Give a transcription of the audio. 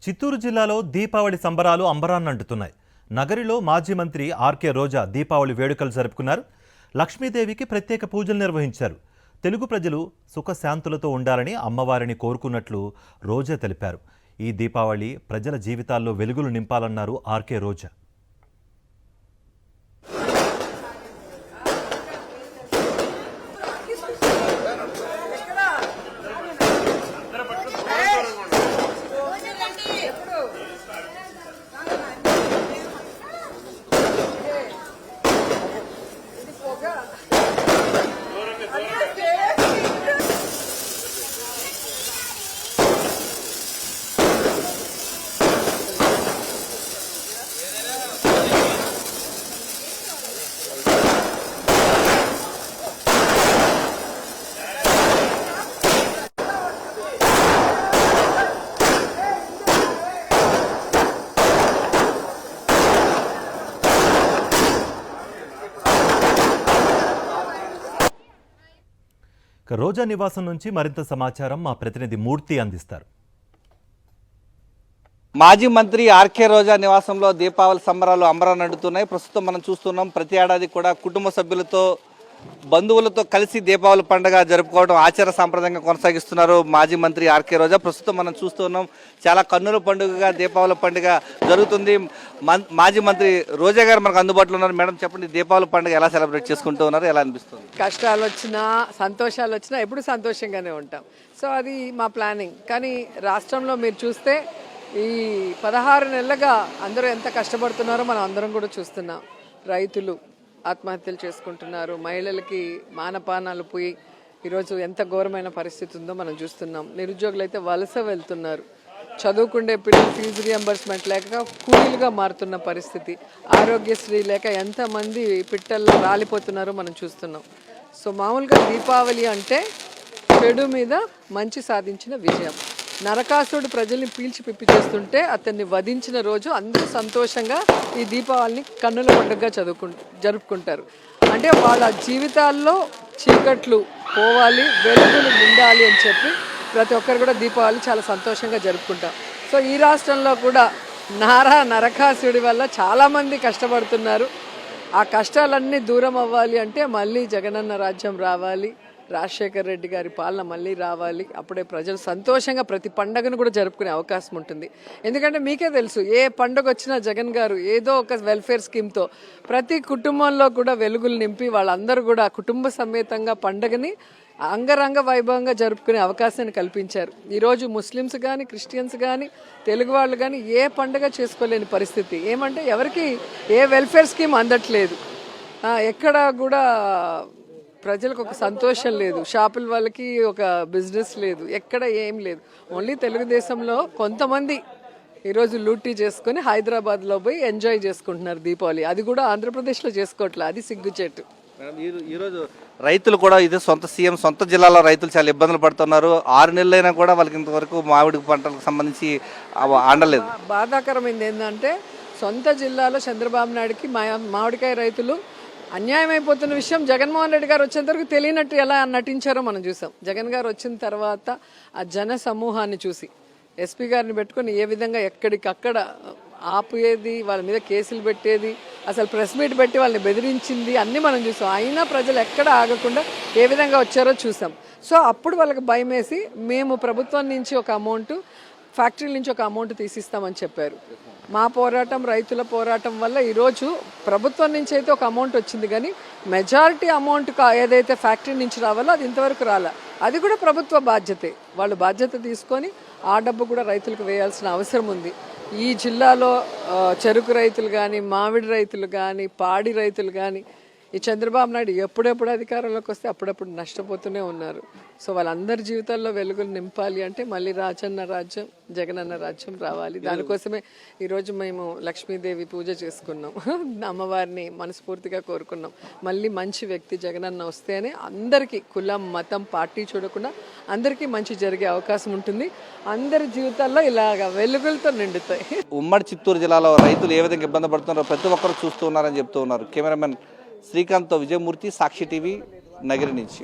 చిత్తూరు జిల్లాలో దీపావళి సంబరాలు అంబరాన్నంటుతున్నాయి. నగరిలో మాజీ మంత్రి ఆర్కే రోజా దీపావళి వేడుకలు జరుపుకున్నారు. లక్ష్మీదేవికి ప్రత్యేక పూజలు నిర్వహించారు. తెలుగు ప్రజలు సుఖశాంతులతో ఉండాలని అమ్మవారిని కోరుకున్నట్లు రోజా తెలిపారు. ఈ దీపావళి ప్రజల జీవితాల్లో వెలుగులు నింపాలన్నారు ఆర్కే రోజా. రోజా నివాసం నుంచి మరింత సమాచారం మా ప్రతినిధి మూర్తి అందిస్తారు. మాజీ మంత్రి ఆర్కే రోజా నివాసంలో దీపావళి సంబరాలు అంబరాన్నంటున్నాయి. ప్రస్తుతం మనం చూస్తున్నాం, ప్రతి ఏడాది కూడా కుటుంబ సభ్యులతో బంధువులతో కలిసి దీపావళి పండుగ జరుపుకోవడం ఆచార సాంప్రదాయంగా కొనసాగిస్తున్నారు మాజీ మంత్రి ఆర్కే రోజా. ప్రస్తుతం మనం చూస్తున్నాం, చాలా కన్నుల పండుగగా దీపావళి పండుగ జరుగుతుంది. మాజీ మంత్రి రోజా గారు మనకు అందుబాటులో ఉన్నారు. మేడం, చెప్పండి, దీపావళి పండుగ ఎలా సెలబ్రేట్ చేసుకుంటూ ఉన్నారు, ఎలా అనిపిస్తుంది? కష్టాలు వచ్చినా సంతోషాలు వచ్చినా ఎప్పుడు సంతోషంగానే ఉంటాం. సో అది మా ప్లానింగ్. కానీ రాష్ట్రంలో మీరు చూస్తే ఈ 16 నెలలుగా అందరూ ఎంత కష్టపడుతున్నారో మనం అందరం కూడా చూస్తున్నాం. రైతులు ఆత్మహత్యలు చేసుకుంటున్నారు, మహిళలకి మానపానాలు పోయి ఈరోజు ఎంత ఘోరమైన పరిస్థితి ఉందో మనం చూస్తున్నాం. నిరుద్యోగులు అయితే వలస వెళ్తున్నారు, చదువుకుండే పిల్లలు ఫీజు రియంబర్స్మెంట్ లేక కూలీలుగా మారుతున్న పరిస్థితి, ఆరోగ్యశ్రీ లేక ఎంతమంది పిట్టల్లో రాలిపోతున్నారో మనం చూస్తున్నాం. సో మామూలుగా దీపావళి అంటే చెడు మీద మంచి సాధించిన విజయం. నరకాసురుడు ప్రజల్ని పీల్చి పిప్పి చేస్తుంటే అతన్ని వధించిన రోజు అందరూ సంతోషంగా ఈ దీపావళిని కన్నుల పండుగగా జరుపుకుంటారు. అంటే వాళ్ళ జీవితాల్లో చీకట్లు పోవాలి, వెలుగులు నిండాలి అని చెప్పి ప్రతి ఒక్కరు కూడా దీపావళి చాలా సంతోషంగా జరుపుకుంటాం. సో ఈ రాష్ట్రంలో కూడా నరకాసుడి వల్ల చాలామంది కష్టపడుతున్నారు. ఆ కష్టాలన్నీ దూరం అవ్వాలి అంటే మళ్ళీ జగనన్న రాజ్యం రావాలి, రాజశేఖర్ రెడ్డి గారి పాలన మళ్ళీ రావాలి. అప్పుడే ప్రజలు సంతోషంగా ప్రతి పండుగను కూడా జరుపుకునే అవకాశం ఉంటుంది. ఎందుకంటే మీకే తెలుసు, ఏ పండుగ వచ్చినా జగన్ గారు ఏదో ఒక వెల్ఫేర్ స్కీమ్తో ప్రతి కుటుంబంలో కూడా వెలుగులు నింపి వాళ్ళందరూ కూడా కుటుంబ సమేతంగా పండుగని అంగరంగ వైభవంగా జరుపుకునే అవకాశాన్ని కల్పించారు. ఈరోజు ముస్లిమ్స్ కానీ క్రిస్టియన్స్ కానీ తెలుగు వాళ్ళు కానీ ఏ పండుగ చేసుకోలేని పరిస్థితి. ఏమంటే ఎవరికి ఏ వెల్ఫేర్ స్కీమ్ అందట్లేదు, ఎక్కడ కూడా ప్రజలకు ఒక సంతోషం లేదు, షాపుల వాళ్ళకి ఒక బిజినెస్ లేదు, ఎక్కడ ఏం లేదు. ఓన్లీ తెలుగుదేశంలో కొంతమంది ఈరోజు లూటీ చేసుకుని హైదరాబాద్లో పోయి ఎంజాయ్ చేసుకుంటున్నారు దీపావళి. అది కూడా ఆంధ్రప్రదేశ్లో చేసుకోవట్లేదు, అది సిగ్గుచేటు. ఈరోజు రైతులు కూడా ఇదే సొంత సీఎం సొంత జిల్లాలో రైతులు చాలా ఇబ్బందులు పడుతున్నారు. 6 నెలలైనా కూడా వాళ్ళకి ఇంతవరకు మామిడి పంటలకు సంబంధించి ఆండలేదు. బాధాకరమైంది ఏంటంటే సొంత జిల్లాలో చంద్రబాబు నాయుడుకి మామిడికాయ రైతులు అన్యాయం అయిపోతున్న విషయం జగన్మోహన్ రెడ్డి గారు వచ్చేంత వరకు తెలియనట్టు ఎలా నటించారో మనం చూసాం. జగన్ గారు వచ్చిన తర్వాత ఆ జన సమూహాన్ని చూసి ఎస్పీ గారిని పెట్టుకొని ఏ విధంగా ఎక్కడికక్కడ ఆపేది, వాళ్ళ మీద కేసులు పెట్టేది, అసలు ప్రెస్ మీట్ పెట్టి వాళ్ళని బెదిరించింది అన్నీ మనం చూసాం. అయినా ప్రజలు ఎక్కడ ఆగకుండా ఏ విధంగా వచ్చారో చూసాం. సో అప్పుడు వాళ్ళకి భయం వేసి మేము ప్రభుత్వం నుంచి ఒక అమౌంట్, ఫ్యాక్టరీల నుంచి ఒక అమౌంట్ తీసిస్తామని చెప్పారు. మా పోరాటం, రైతుల పోరాటం వల్ల ఈరోజు ప్రభుత్వం నుంచి అయితే ఒక అమౌంట్ వచ్చింది, కానీ మెజారిటీ అమౌంట్ ఏదైతే ఫ్యాక్టరీ నుంచి రావాలో అది ఇంతవరకు రాలే. అది కూడా ప్రభుత్వ బాధ్యతే. వాళ్ళు బాధ్యత తీసుకొని ఆ డబ్బు కూడా రైతులకు వేయాల్సిన అవసరం ఉంది. ఈ జిల్లాలో చెరుకు రైతులు కానీ, మామిడి రైతులు కానీ, పాడి రైతులు కానీ ఈ చంద్రబాబు నాయుడు ఎప్పుడెప్పుడు అధికారంలోకి వస్తే అప్పుడప్పుడు నష్టపోతూనే ఉన్నారు. సో వాళ్ళందరి జీవితాల్లో వెలుగులు నింపాలి అంటే మళ్ళీ రాజన్న రాజ్యం, జగనన్న రాజ్యం రావాలి. దానికోసమే ఈరోజు మేము లక్ష్మీదేవి పూజ చేసుకున్నాం, అమ్మవారిని మనస్ఫూర్తిగా కోరుకున్నాం. మళ్ళీ మంచి వ్యక్తి జగనన్న వస్తేనే అందరికీ కులం మతం పార్టీ చూడకుండా అందరికీ మంచి జరిగే అవకాశం ఉంటుంది. అందరి జీవితాల్లో ఇలాగ వెలుగులతో నిండుతాయి. ఉమ్మడి చిత్తూరు జిల్లాలో రైతులు ఏ విధంగా ఇబ్బంది పడుతున్నారో ప్రతి ఒక్కరు చూస్తూ ఉన్నారని చెప్తూ ఉన్నారు. కెమెరామెన్ శ్రీకాంత్తో విజయమూర్తి, సాక్షి టీవీ, నగరి నుంచి.